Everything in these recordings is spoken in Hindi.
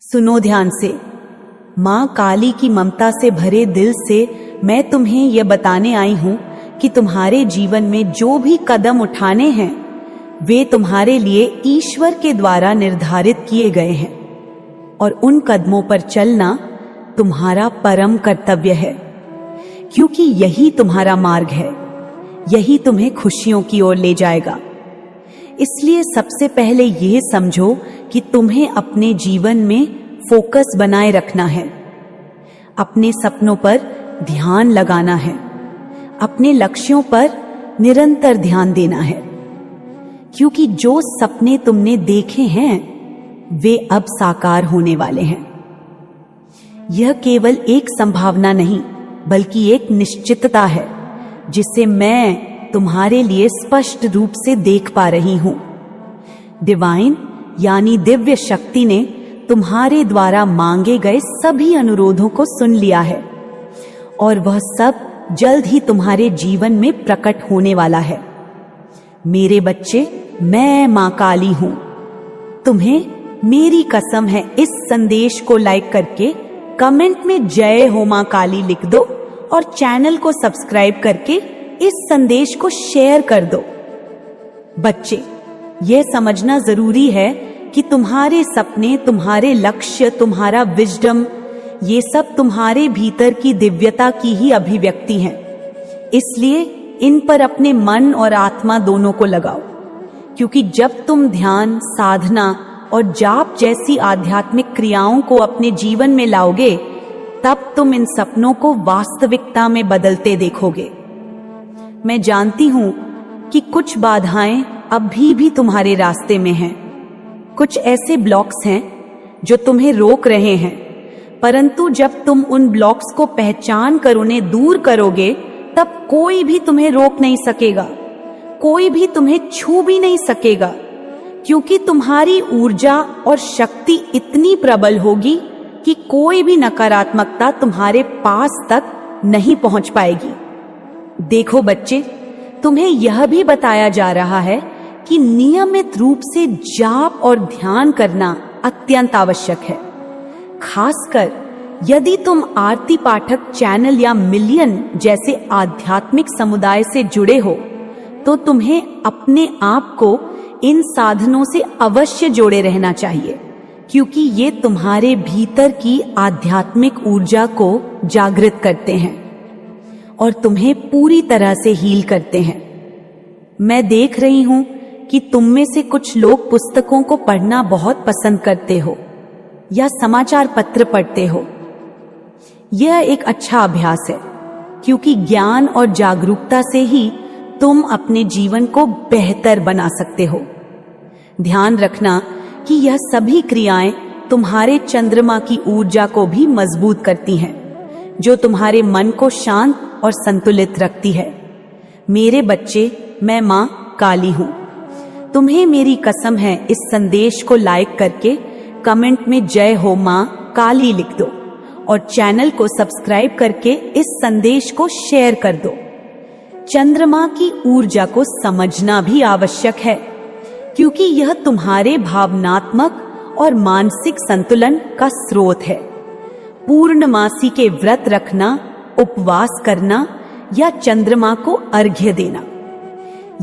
सुनो ध्यान से। माँ काली की ममता से भरे दिल से मैं तुम्हें यह बताने आई हूं कि तुम्हारे जीवन में जो भी कदम उठाने हैं वे तुम्हारे लिए ईश्वर के द्वारा निर्धारित किए गए हैं और उन कदमों पर चलना तुम्हारा परम कर्तव्य है, क्योंकि यही तुम्हारा मार्ग है, यही तुम्हें खुशियों की ओर ले जाएगा। इसलिए सबसे पहले यह समझो कि तुम्हें अपने जीवन में फोकस बनाए रखना है, अपने सपनों पर ध्यान लगाना है, अपने लक्ष्यों पर निरंतर ध्यान देना है, क्योंकि जो सपने तुमने देखे हैं वे अब साकार होने वाले हैं। यह केवल एक संभावना नहीं बल्कि एक निश्चितता है जिसे मैं तुम्हारे लिए स्पष्ट रूप से देख पा रही हूं। डिवाइन यानी दिव्य शक्ति ने तुम्हारे द्वारा मांगे गए सभी अनुरोधों को सुन लिया है और वह सब जल्द ही तुम्हारे जीवन में प्रकट होने वाला है। मेरे बच्चे, मैं मां काली हूं। तुम्हें मेरी कसम है, इस संदेश को लाइक करके कमेंट में जय हो मां काली लिख दो और चैनल को सब्सक्राइब करके इस संदेश को शेयर कर दो। बच्चे, यह समझना जरूरी है कि तुम्हारे सपने, तुम्हारे लक्ष्य, तुम्हारा विजडम, ये सब तुम्हारे भीतर की दिव्यता की ही अभिव्यक्ति हैं। इसलिए इन पर अपने मन और आत्मा दोनों को लगाओ, क्योंकि जब तुम ध्यान, साधना और जाप जैसी आध्यात्मिक क्रियाओं को अपने जीवन में लाओगे तब तुम इन सपनों को वास्तविकता में बदलते देखोगे। मैं जानती हूं कि कुछ बाधाएं अभी भी तुम्हारे रास्ते में हैं, कुछ ऐसे ब्लॉक्स हैं जो तुम्हें रोक रहे हैं, परंतु जब तुम उन ब्लॉक्स को पहचान कर उन्हें दूर करोगे तब कोई भी तुम्हें रोक नहीं सकेगा, कोई भी तुम्हें छू भी नहीं सकेगा, क्योंकि तुम्हारी ऊर्जा और शक्ति इतनी प्रबल होगी कि कोई भी नकारात्मकता तुम्हारे पास तक नहीं पहुंच पाएगी। देखो बच्चे, तुम्हें यह भी बताया जा रहा है कि नियमित रूप से जाप और ध्यान करना अत्यंत आवश्यक है। खासकर यदि तुम आरती पाठक चैनल या मिलियन जैसे आध्यात्मिक समुदाय से जुड़े हो तो तुम्हें अपने आप को इन साधनों से अवश्य जोड़े रहना चाहिए, क्योंकि ये तुम्हारे भीतर की आध्यात्मिक ऊर्जा को जागृत करते हैं और तुम्हें पूरी तरह से हील करते हैं। मैं देख रही हूं कि तुम में से कुछ लोग पुस्तकों को पढ़ना बहुत पसंद करते हो या समाचार पत्र पढ़ते हो। यह एक अच्छा अभ्यास है, क्योंकि ज्ञान और जागरूकता से ही तुम अपने जीवन को बेहतर बना सकते हो। ध्यान रखना कि यह सभी क्रियाएं तुम्हारे चंद्रमा की ऊर्जा को भी मजबूत करती हैं, जो तुम्हारे मन को शांत और संतुलित रखती है। मेरे बच्चे, मैं मां काली हूं। तुम्हें मेरी कसम है, इस संदेश को लाइक करके कमेंट में जय हो मां काली लिख दो और चैनल को सब्सक्राइब करके इस संदेश को शेयर कर दो। चंद्रमा की ऊर्जा को समझना भी आवश्यक है, क्योंकि यह तुम्हारे भावनात्मक और मानसिक संतुलन का स्रोत है। पूर्णमासी के व्रत रखना, उपवास करना या चंद्रमा को अर्घ्य देना,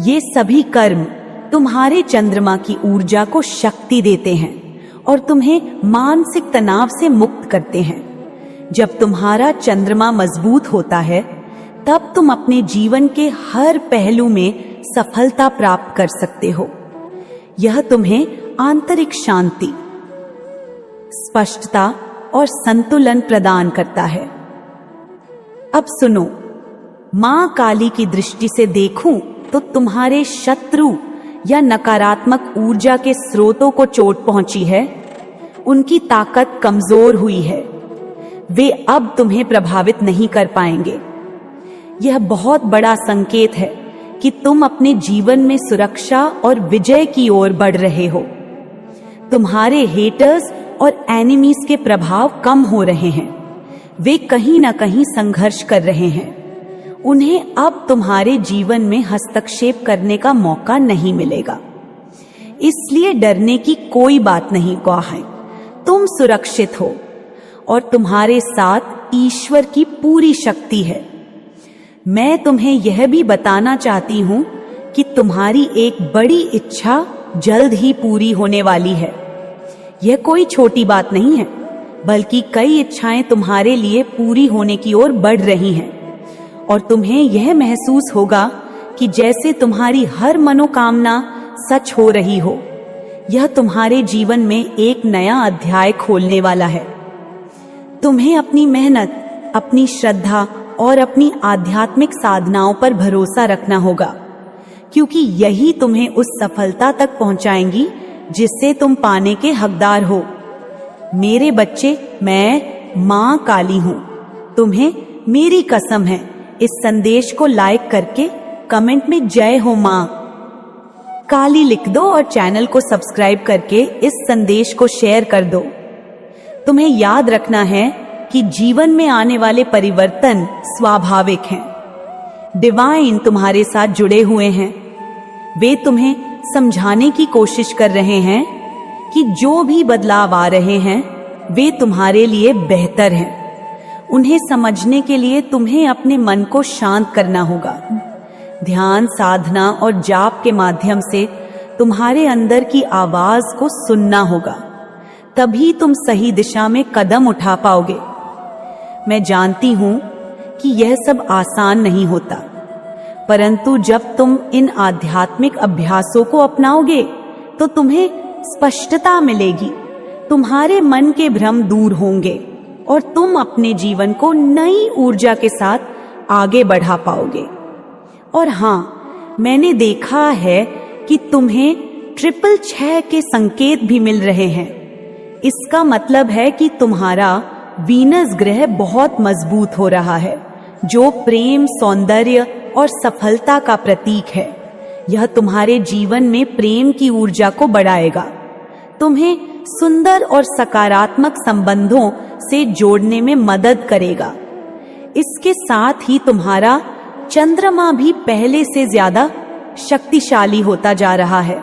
ये सभी कर्म तुम्हारे चंद्रमा की ऊर्जा को शक्ति देते हैं और तुम्हें मानसिक तनाव से मुक्त करते हैं। जब तुम्हारा चंद्रमा मजबूत होता है तब तुम अपने जीवन के हर पहलू में सफलता प्राप्त कर सकते हो। यह तुम्हें आंतरिक शांति, स्पष्टता और संतुलन प्रदान करता है। अब सुनो, मां काली की दृष्टि से देखूं तो तुम्हारे शत्रु या नकारात्मक ऊर्जा के स्रोतों को चोट पहुंची है, उनकी ताकत कमजोर हुई है, वे अब तुम्हें प्रभावित नहीं कर पाएंगे। यह बहुत बड़ा संकेत है कि तुम अपने जीवन में सुरक्षा और विजय की ओर बढ़ रहे हो। तुम्हारे हेटर्स और एनिमीज के प्रभाव कम हो रहे हैं, वे कहीं ना कहीं संघर्ष कर रहे हैं। उन्हें अब तुम्हारे जीवन में हस्तक्षेप करने का मौका नहीं मिलेगा, इसलिए डरने की कोई बात नहीं है। तुम सुरक्षित हो और तुम्हारे साथ ईश्वर की पूरी शक्ति है। मैं तुम्हें यह भी बताना चाहती हूं कि तुम्हारी एक बड़ी इच्छा जल्द ही पूरी होने वाली है। यह कोई छोटी बात नहीं है, बल्कि कई इच्छाएं तुम्हारे लिए पूरी होने की ओर बढ़ रही हैं और तुम्हें यह महसूस होगा कि जैसे तुम्हारी हर मनोकामना सच हो रही हो। यह तुम्हारे जीवन में एक नया अध्याय खोलने वाला है। तुम्हें अपनी मेहनत, अपनी श्रद्धा और अपनी आध्यात्मिक साधनाओं पर भरोसा रखना होगा, क्योंकि यही तुम्हें उस सफलता तक पहुंचाएंगी जिससे तुम पाने के हकदार हो। मेरे बच्चे, मैं मां काली हूं। तुम्हें मेरी कसम है, इस संदेश को लाइक करके कमेंट में जय हो मां काली लिख दो और चैनल को सब्सक्राइब करके इस संदेश को शेयर कर दो। तुम्हें याद रखना है कि जीवन में आने वाले परिवर्तन स्वाभाविक हैं। डिवाइन तुम्हारे साथ जुड़े हुए हैं। वे तुम्हें समझाने की कोशिश कर रहे हैं कि जो भी बदलाव आ रहे हैं वे तुम्हारे लिए बेहतर हैं। उन्हें समझने के लिए तुम्हें अपने मन को शांत करना होगा। ध्यान, साधना और जाप के माध्यम से तुम्हारे अंदर की आवाज को सुनना होगा। तभी तुम सही दिशा में कदम उठा पाओगे। मैं जानती हूं कि यह सब आसान नहीं होता, परंतु जब तुम इन आध्यात्मिक अभ्यासों को अपनाओगे तो तुम्हें स्पष्टता मिलेगी। तुम्हारे मन के भ्रम दूर होंगे और तुम अपने जीवन को नई ऊर्जा के साथ आगे बढ़ा पाओगे। और हाँ, मैंने देखा है कि तुम्हें 666 के संकेत भी मिल रहे हैं। इसका मतलब है कि तुम्हारा वीनस ग्रह बहुत मजबूत हो रहा है, जो प्रेम, सौंदर्य और सफलता का प्रतीक है। यह तुम्हारे जीवन में प्रेम की ऊर्जा को बढ़ाएगा, तुम्हें सुंदर और सकारात्मक संबंधों से जोड़ने में मदद करेगा। इसके साथ ही तुम्हारा चंद्रमा भी पहले से ज्यादा शक्तिशाली होता जा रहा है।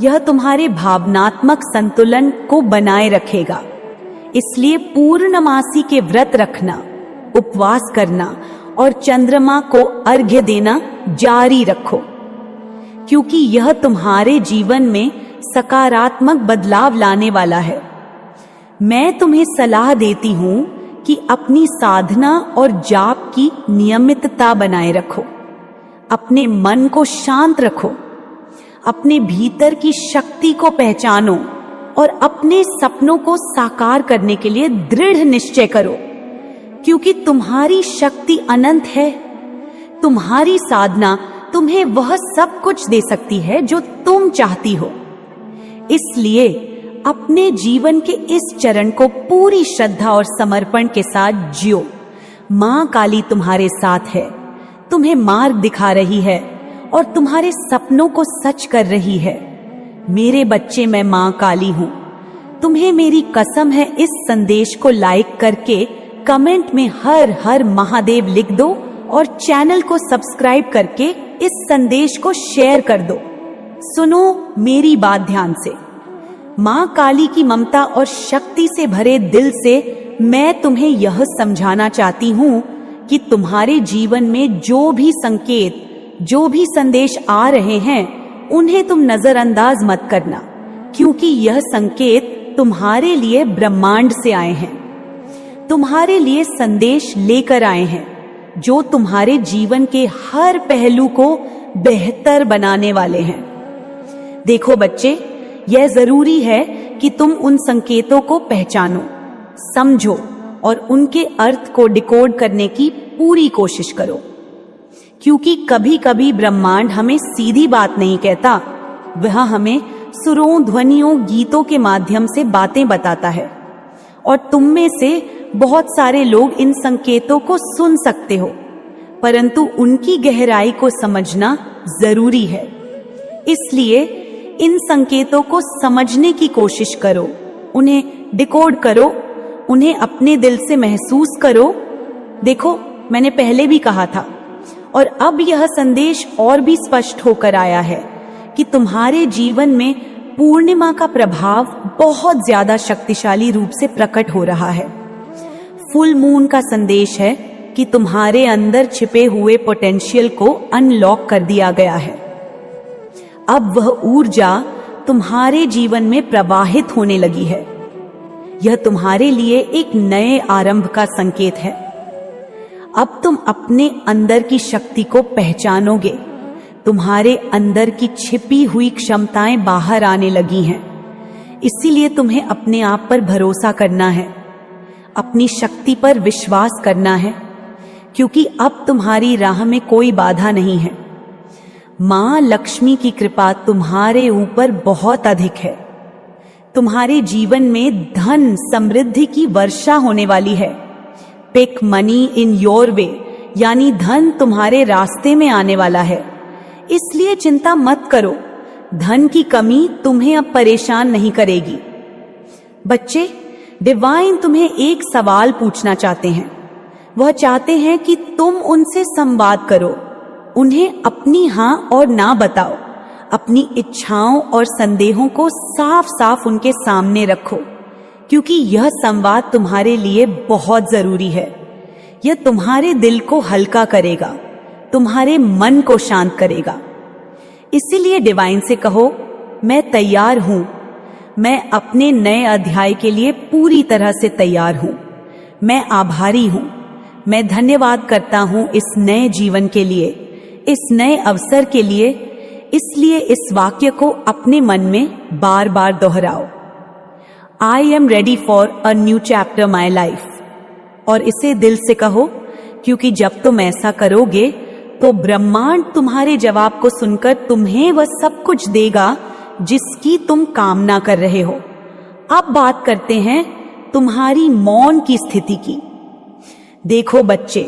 यह तुम्हारे भावनात्मक संतुलन को बनाए रखेगा। इसलिए पूर्णमासी के व्रत रखना, उपवास करना और चंद्रमा को अर्घ्य देना जारी रखो, क्योंकि यह तुम्हारे जीवन में सकारात्मक बदलाव लाने वाला है। मैं तुम्हें सलाह देती हूं कि अपनी साधना और जाप की नियमितता बनाए रखो। अपने मन को शांत रखो, अपने भीतर की शक्ति को पहचानो और अपने सपनों को साकार करने के लिए दृढ़ निश्चय करो, क्योंकि तुम्हारी शक्ति अनंत है। तुम्हारी साधना तुम्हें वह सब कुछ दे सकती है जो तुम चाहती हो। इसलिए अपने जीवन के इस चरण को पूरी श्रद्धा और समर्पण के साथ जियो। मां काली तुम्हारे साथ है, तुम्हें मार्ग दिखा रही है और तुम्हारे सपनों को सच कर रही है। मेरे बच्चे, मैं मां काली हूं। तुम्हें मेरी कसम है, इस संदेश को लाइक करके कमेंट में हर हर महादेव लिख दो और चैनल को सब्सक्राइब करके इस संदेश को शेयर कर दो। सुनो मेरी बात ध्यान से। मां काली की ममता और शक्ति से भरे दिल से मैं तुम्हें यह समझाना चाहती हूं कि तुम्हारे जीवन में जो भी संकेत, जो भी संदेश आ रहे हैं, उन्हें तुम नजरअंदाज मत करना, क्योंकि यह संकेत तुम्हारे लिए ब्रह्मांड से आए हैं। तुम्हारे लिए संदेश लेकर आए हैं जो तुम्हारे जीवन के हर पहलू को बेहतर बनाने वाले हैं। देखो बच्चे, यह जरूरी है कि तुम उन संकेतों को पहचानो, समझो और उनके अर्थ को डिकोड करने की पूरी कोशिश करो, क्योंकि कभी कभी ब्रह्मांड हमें सीधी बात नहीं कहता, वह हमें सुरों, ध्वनियों, गीतों के माध्यम से बातें बताता है। और तुम में से बहुत सारे लोग इन संकेतों को सुन सकते हो, परंतु उनकी गहराई को समझना जरूरी है। इसलिए इन संकेतों को समझने की कोशिश करो, उन्हें डिकोड करो, उन्हें अपने दिल से महसूस करो। देखो, मैंने पहले भी कहा था और अब यह संदेश और भी स्पष्ट होकर आया है कि तुम्हारे जीवन में पूर्णिमा का प्रभाव बहुत ज्यादा शक्तिशाली रूप से प्रकट हो रहा है। फुल मून का संदेश है कि तुम्हारे अंदर छिपे हुए पोटेंशियल को अनलॉक कर दिया गया है। अब वह ऊर्जा तुम्हारे जीवन में प्रवाहित होने लगी है। यह तुम्हारे लिए एक नए आरंभ का संकेत है। अब तुम अपने अंदर की शक्ति को पहचानोगे। तुम्हारे अंदर की छिपी हुई क्षमताएं बाहर आने लगी हैं। इसीलिए तुम्हें अपने आप पर भरोसा करना है, अपनी शक्ति पर विश्वास करना है, क्योंकि अब तुम्हारी राह में कोई बाधा नहीं है। मां लक्ष्मी की कृपा तुम्हारे ऊपर बहुत अधिक है। तुम्हारे जीवन में धन समृद्धि की वर्षा होने वाली है। Pick money in your way, यानी धन तुम्हारे रास्ते में आने वाला है। इसलिए चिंता मत करो, धन की कमी तुम्हें अब परेशान नहीं करेगी। बच्चे, डिवाइन तुम्हें एक सवाल पूछना चाहते हैं। वह चाहते हैं कि तुम उनसे संवाद करो, उन्हें अपनी हां और ना बताओ। अपनी इच्छाओं और संदेहों को साफ साफ उनके सामने रखो, क्योंकि यह संवाद तुम्हारे लिए बहुत जरूरी है। यह तुम्हारे दिल को हल्का करेगा, तुम्हारे मन को शांत करेगा। इसीलिए डिवाइन से कहो, मैं तैयार हूं, मैं अपने नए अध्याय के लिए पूरी तरह से तैयार हूं। मैं आभारी हूं, मैं धन्यवाद करता हूं इस नए जीवन के लिए, इस नए अवसर के लिए। इसलिए इस वाक्य को अपने मन में बार बार दोहराओ, I am ready for a new chapter my life. और इसे दिल से कहो, क्योंकि जब तुम ऐसा करोगे तो ब्रह्मांड तुम्हारे जवाब को सुनकर तुम्हें वह सब कुछ देगा जिसकी तुम कामना कर रहे हो। अब बात करते हैं तुम्हारी मौन की स्थिति की। देखो बच्चे,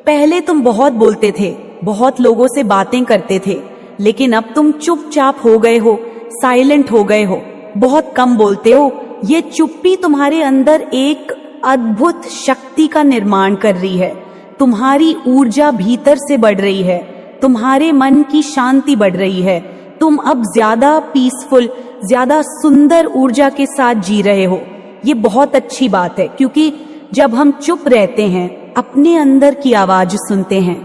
पहले तुम बहुत बोलते थे, बहुत लोगों से बातें करते थे, लेकिन अब तुम चुपचाप हो गए हो, साइलेंट हो गए हो, बहुत कम बोलते हो। ये चुप्पी तुम्हारे अंदर एक अद्भुत शक्ति का निर्माण कर रही है। तुम्हारी ऊर्जा भीतर से बढ़ रही है, तुम्हारे मन की शांति बढ़ रही है। तुम अब ज्यादा पीसफुल, ज्यादा सुंदर ऊर्जा के साथ जी रहे हो। ये बहुत अच्छी बात है, क्योंकि जब हम चुप रहते हैं, अपने अंदर की आवाज सुनते हैं,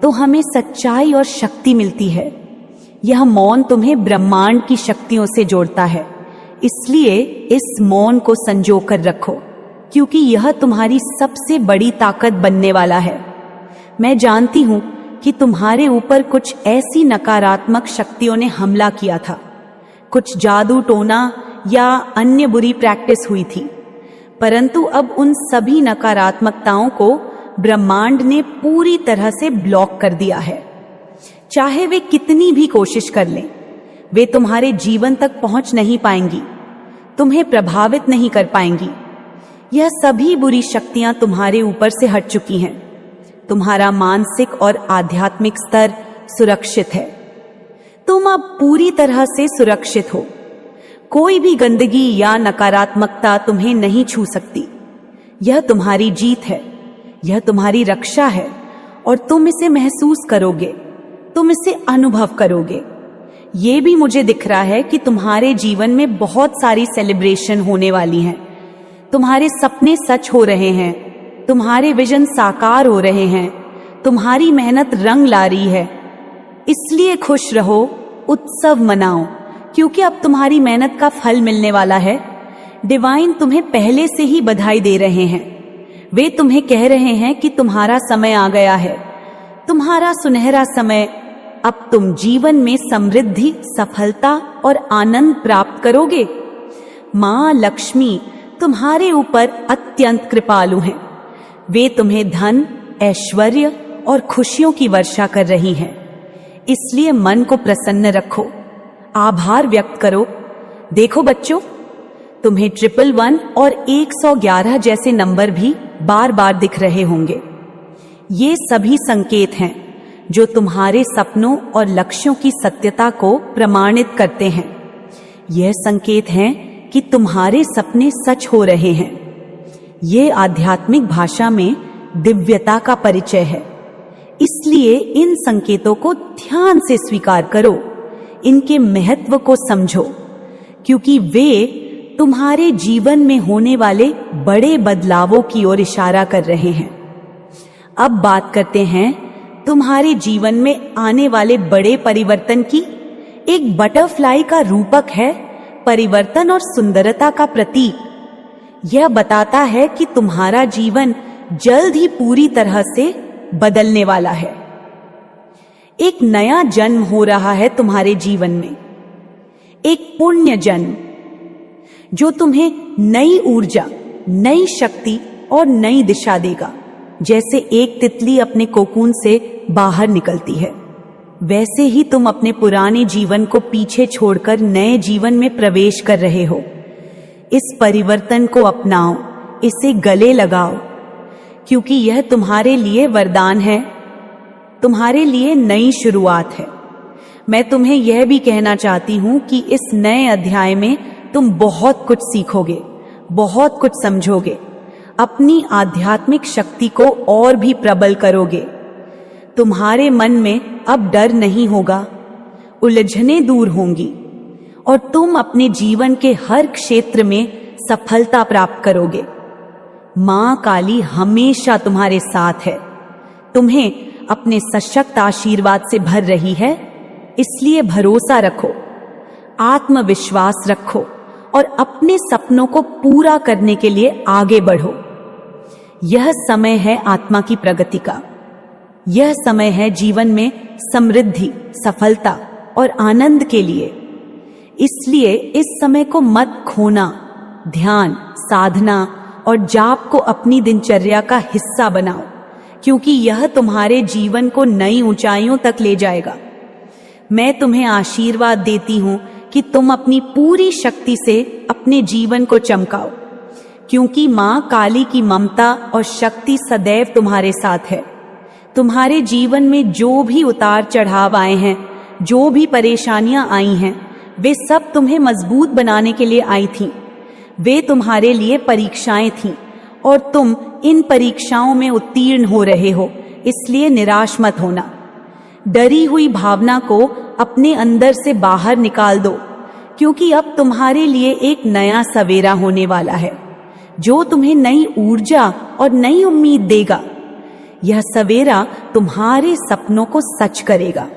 तो हमें सच्चाई और शक्ति मिलती है। यह मौन तुम्हें ब्रह्मांड की शक्तियों से जोड़ता है। इसलिए इस मौन को संजो कर रखो, क्योंकि यह तुम्हारी सबसे बड़ी ताकत बनने वाला है। मैं जानती हूं कि तुम्हारे ऊपर कुछ ऐसी नकारात्मक शक्तियों ने हमला किया था, कुछ जादू टोना या अन्य बुरी प्रैक्टिस हुई थी, परंतु अब उन सभी नकारात्मकताओं को ब्रह्मांड ने पूरी तरह से ब्लॉक कर दिया है। चाहे वे कितनी भी कोशिश कर लें, वे तुम्हारे जीवन तक पहुंच नहीं पाएंगी, तुम्हें प्रभावित नहीं कर पाएंगी। यह सभी बुरी शक्तियां तुम्हारे ऊपर से हट चुकी हैं। तुम्हारा मानसिक और आध्यात्मिक स्तर सुरक्षित है। तुम अब पूरी तरह से सुरक्षित हो। कोई भी गंदगी या नकारात्मकता तुम्हें नहीं छू सकती। यह तुम्हारी जीत है, यह तुम्हारी रक्षा है, और तुम इसे महसूस करोगे, तुम इसे अनुभव करोगे। ये भी मुझे दिख रहा है कि तुम्हारे जीवन में बहुत सारी सेलिब्रेशन होने वाली हैं। तुम्हारे सपने सच हो रहे हैं, तुम्हारे विजन साकार हो रहे हैं, तुम्हारी मेहनत रंग ला रही है। इसलिए खुश रहो, उत्सव मनाओ, क्योंकि अब तुम्हारी मेहनत का फल मिलने वाला है। डिवाइन तुम्हें पहले से ही बधाई दे रहे हैं। वे तुम्हें कह रहे हैं कि तुम्हारा समय आ गया है, तुम्हारा सुनहरा समय। अब तुम जीवन में समृद्धि, सफलता और आनंद प्राप्त करोगे। मां लक्ष्मी तुम्हारे ऊपर अत्यंत कृपालु हैं। वे तुम्हें धन, ऐश्वर्य और खुशियों की वर्षा कर रही हैं। इसलिए मन को प्रसन्न रखो, आभार व्यक्त करो। देखो बच्चों, तुम्हें 111 और 111 जैसे नंबर भी बार बार दिख रहे होंगे। ये सभी संकेत हैं जो तुम्हारे सपनों और लक्ष्यों की सत्यता को प्रमाणित करते हैं। यह संकेत हैं कि तुम्हारे सपने सच हो रहे हैं। ये आध्यात्मिक भाषा में दिव्यता का परिचय है। इसलिए इन संकेतों को ध्यान से स्वीकार करो, इनके महत्व को समझो, क्योंकि वे तुम्हारे जीवन में होने वाले बड़े बदलावों की ओर इशारा कर रहे हैं। अब बात करते हैं तुम्हारे जीवन में आने वाले बड़े परिवर्तन की। एक बटरफ्लाई का रूपक है परिवर्तन और सुंदरता का प्रतीक। यह बताता है कि तुम्हारा जीवन जल्द ही पूरी तरह से बदलने वाला है। एक नया जन्म हो रहा है तुम्हारे जीवन में, एक पुण्य जन्म जो तुम्हें नई ऊर्जा, नई शक्ति और नई दिशा देगा। जैसे एक तितली अपने कोकून से बाहर निकलती है, वैसे ही तुम अपने पुराने जीवन को पीछे छोड़कर नए जीवन में प्रवेश कर रहे हो। इस परिवर्तन को अपनाओ, इसे गले लगाओ, क्योंकि यह तुम्हारे लिए वरदान है, तुम्हारे लिए नई शुरुआत है। मैं तुम्हें यह भी कहना चाहती हूं कि इस नए अध्याय में तुम बहुत कुछ सीखोगे, बहुत कुछ समझोगे, अपनी आध्यात्मिक शक्ति को और भी प्रबल करोगे। तुम्हारे मन में अब डर नहीं होगा, उलझनें दूर होंगी और तुम अपने जीवन के हर क्षेत्र में सफलता प्राप्त करोगे। मां काली हमेशा तुम्हारे साथ है, तुम्हें अपने सशक्त आशीर्वाद से भर रही है। इसलिए भरोसा रखो, आत्मविश्वास रखो और अपने सपनों को पूरा करने के लिए आगे बढ़ो। यह समय है आत्मा की प्रगति का। यह समय है जीवन में समृद्धि, सफलता और आनंद के लिए। इसलिए इस समय को मत खोना। ध्यान, साधना और जाप को अपनी दिनचर्या का हिस्सा बनाओ, क्योंकि यह तुम्हारे जीवन को नई ऊंचाइयों तक ले जाएगा। मैं तुम्हें आशीर्वाद देती हूं कि तुम अपनी पूरी शक्ति से अपने जीवन को चमकाओ, क्योंकि मां काली की ममता और शक्ति सदैव तुम्हारे साथ है। तुम्हारे जीवन में जो भी उतार चढ़ाव आए हैं, जो भी परेशानियां आई हैं, वे सब तुम्हें मजबूत बनाने के लिए आई थीं। वे तुम्हारे लिए परीक्षाएं थीं और तुम इन परीक्षाओं में उत्तीर्ण हो रहे हो। इसलिए निराश मत होना। डरी हुई भावना को अपने अंदर से बाहर निकाल दो, क्योंकि अब तुम्हारे लिए एक नया सवेरा होने वाला है, जो तुम्हें नई ऊर्जा और नई उम्मीद देगा। यह सवेरा तुम्हारे सपनों को सच करेगा,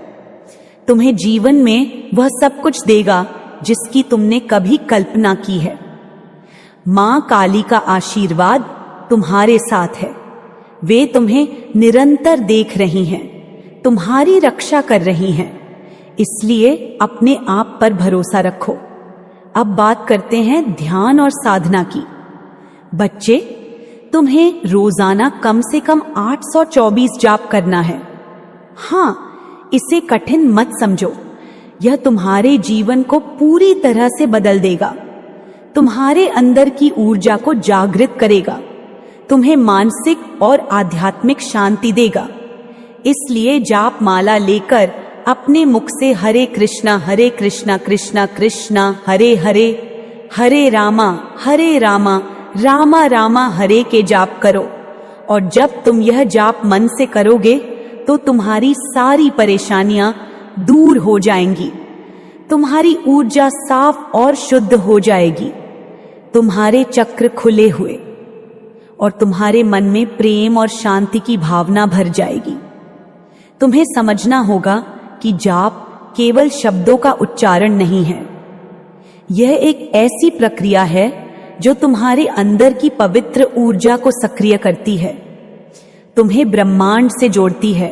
तुम्हें जीवन में वह सब कुछ देगा जिसकी तुमने कभी कल्पना की है। मां काली का आशीर्वाद तुम्हारे साथ है। वे तुम्हें निरंतर देख रही हैं, तुम्हारी रक्षा कर रही हैं। इसलिए अपने आप पर भरोसा रखो। अब बात करते हैं ध्यान और साधना की। बच्चे, तुम्हें रोजाना कम से कम 824 जाप करना है। हाँ, इसे कठिन मत समझो। यह तुम्हारे जीवन को पूरी तरह से बदल देगा, तुम्हारे अंदर की ऊर्जा को जागृत करेगा, तुम्हें मानसिक और आध्यात्मिक शांति देगा। इसलिए जाप माला लेकर अपने मुख से हरे कृष्णा कृष्णा कृष्णा हरे हरे, हरे रामा रामा रामा हरे के जाप करो। और जब तुम यह जाप मन से करोगे तो तुम्हारी सारी परेशानियां दूर हो जाएंगी, तुम्हारी ऊर्जा साफ और शुद्ध हो जाएगी, तुम्हारे चक्र खुले हुए और तुम्हारे मन में प्रेम और शांति की भावना भर जाएगी। तुम्हें समझना होगा कि जाप केवल शब्दों का उच्चारण नहीं है। यह एक ऐसी प्रक्रिया है जो तुम्हारे अंदर की पवित्र ऊर्जा को सक्रिय करती है, तुम्हें ब्रह्मांड से जोड़ती है,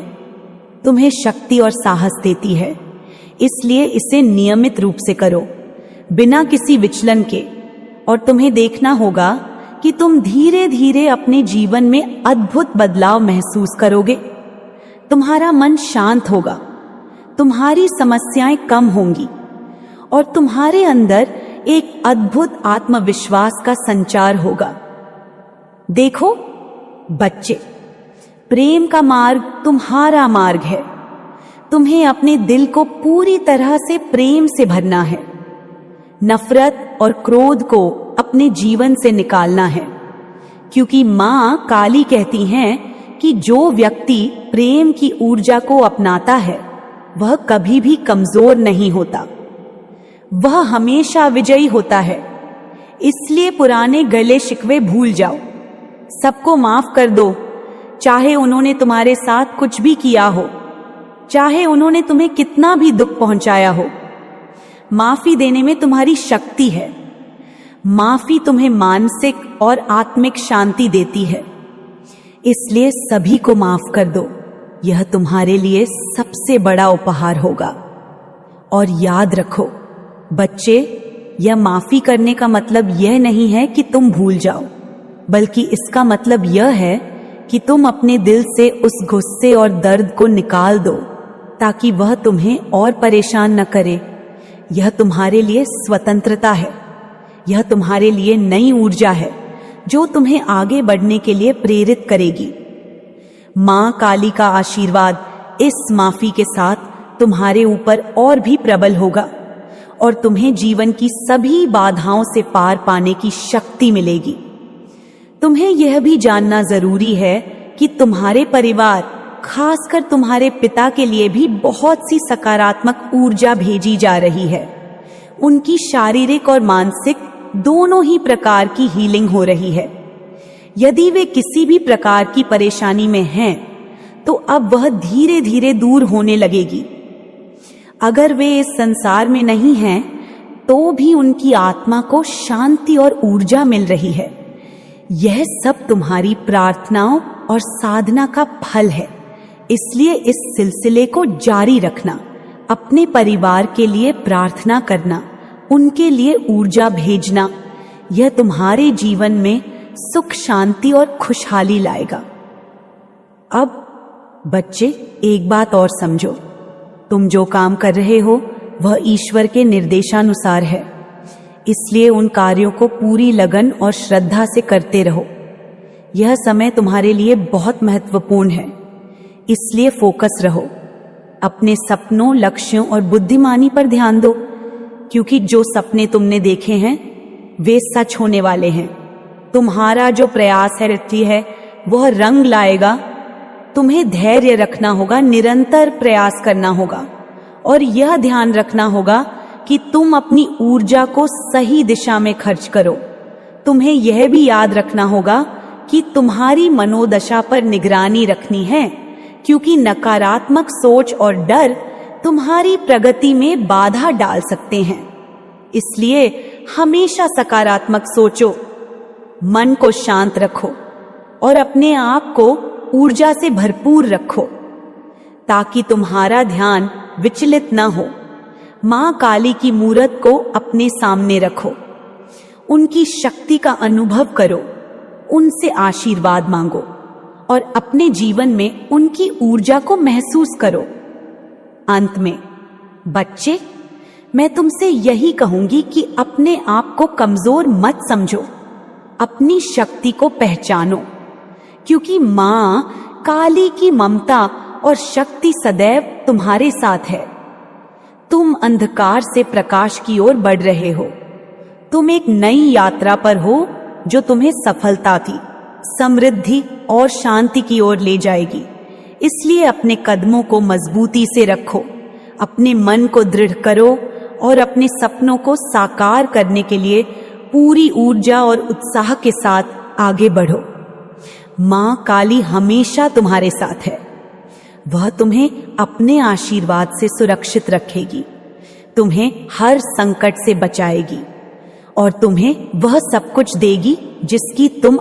तुम्हें शक्ति और साहस देती है। इसलिए इसे नियमित रूप से करो, बिना किसी विचलन के, और तुम्हें देखना होगा कि तुम धीरे धीरे अपने जीवन में अद्भुत बदलाव महसूस करोगे। तुम्हारा मन शांत होगा, तुम्हारी समस्याएं कम होंगी और तुम्हारे अंदर एक अद्भुत आत्मविश्वास का संचार होगा। देखो बच्चे, प्रेम का मार्ग तुम्हारा मार्ग है। तुम्हें अपने दिल को पूरी तरह से प्रेम से भरना है, नफरत और क्रोध को अपने जीवन से निकालना है, क्योंकि मां काली कहती हैं कि जो व्यक्ति प्रेम की ऊर्जा को अपनाता है वह कभी भी कमजोर नहीं होता। वह हमेशा विजयी होता है। इसलिए पुराने गले शिकवे भूल जाओ, सबको माफ कर दो, चाहे उन्होंने तुम्हारे साथ कुछ भी किया हो, चाहे उन्होंने तुम्हें कितना भी दुख पहुंचाया हो। माफी देने में तुम्हारी शक्ति है। माफी तुम्हें मानसिक और आत्मिक शांति देती है। इसलिए सभी को माफ कर दो, यह तुम्हारे लिए सबसे बड़ा उपहार होगा। और याद रखो बच्चे, यह माफी करने का मतलब यह नहीं है कि तुम भूल जाओ, बल्कि इसका मतलब यह है कि तुम अपने दिल से उस गुस्से और दर्द को निकाल दो, ताकि वह तुम्हें और परेशान न करे। यह तुम्हारे लिए स्वतंत्रता है। यह तुम्हारे लिए नई ऊर्जा है जो तुम्हें आगे बढ़ने के लिए प्रेरित करेगी। मां काली का आशीर्वाद इस माफी के साथ तुम्हारे ऊपर और भी प्रबल होगा और तुम्हें जीवन की सभी बाधाओं से पार पाने की शक्ति मिलेगी। तुम्हें यह भी जानना जरूरी है कि तुम्हारे परिवार, खासकर तुम्हारे पिता के लिए भी बहुत सी सकारात्मक ऊर्जा भेजी जा रही है। उनकी शारीरिक और मानसिक दोनों ही प्रकार की हीलिंग हो रही है। यदि वे किसी भी प्रकार की परेशानी में हैं, तो अब वह धीरे धीरे दूर होने लगेगी। अगर वे इस संसार में नहीं हैं, तो भी उनकी आत्मा को शांति और ऊर्जा मिल रही है। यह सब तुम्हारी प्रार्थनाओं और साधना का फल है। इसलिए इस सिलसिले को जारी रखना, अपने परिवार के लिए प्रार्थना करना, उनके लिए ऊर्जा भेजना, यह तुम्हारे जीवन में सुख, शांति और खुशहाली लाएगा। अब बच्चे, एक बात और समझो, तुम जो काम कर रहे हो वह ईश्वर के निर्देशानुसार है। इसलिए उन कार्यों को पूरी लगन और श्रद्धा से करते रहो। यह समय तुम्हारे लिए बहुत महत्वपूर्ण है, इसलिए फोकस रहो। अपने सपनों, लक्ष्यों और बुद्धिमानी पर ध्यान दो, क्योंकि जो सपने तुमने देखे हैं वे सच होने वाले हैं। तुम्हारा जो प्रयास है वह रंग लाएगा। तुम्हें धैर्य रखना होगा, निरंतर प्रयास करना होगा और यह ध्यान रखना होगा कि तुम अपनी ऊर्जा को सही दिशा में खर्च करो। तुम्हें यह भी याद रखना होगा कि तुम्हारी मनोदशा पर निगरानी रखनी है, क्योंकि नकारात्मक सोच और डर तुम्हारी प्रगति में बाधा डाल सकते हैं। इसलिए हमेशा सकारात्मक सोचो, मन को शांत रखो और अपने आप को ऊर्जा से भरपूर रखो, ताकि तुम्हारा ध्यान विचलित न हो। मां काली की मूर्त को अपने सामने रखो, उनकी शक्ति का अनुभव करो, उनसे आशीर्वाद मांगो और अपने जीवन में उनकी ऊर्जा को महसूस करो। अंत में बच्चे, मैं तुमसे यही कहूंगी कि अपने आप को कमजोर मत समझो, अपनी शक्ति को पहचानो, क्योंकि मां काली की ममता और शक्ति सदैव तुम्हारे साथ है। तुम अंधकार से प्रकाश की ओर बढ़ रहे हो। तुम एक नई यात्रा पर हो जो तुम्हें सफलता की, समृद्धि और शांति की ओर ले जाएगी। इसलिए अपने कदमों को मजबूती से रखो, अपने मन को दृढ़ करो और अपने सपनों को साकार करने के लिए पूरी ऊर्जा और उत्साह के साथ आगे बढ़ो। मां काली हमेशा तुम्हारे साथ है। वह तुम्हें अपने आशीर्वाद से सुरक्षित रखेगी, तुम्हें हर संकट से बचाएगी और तुम्हें वह सब कुछ देगी जिसकी तुम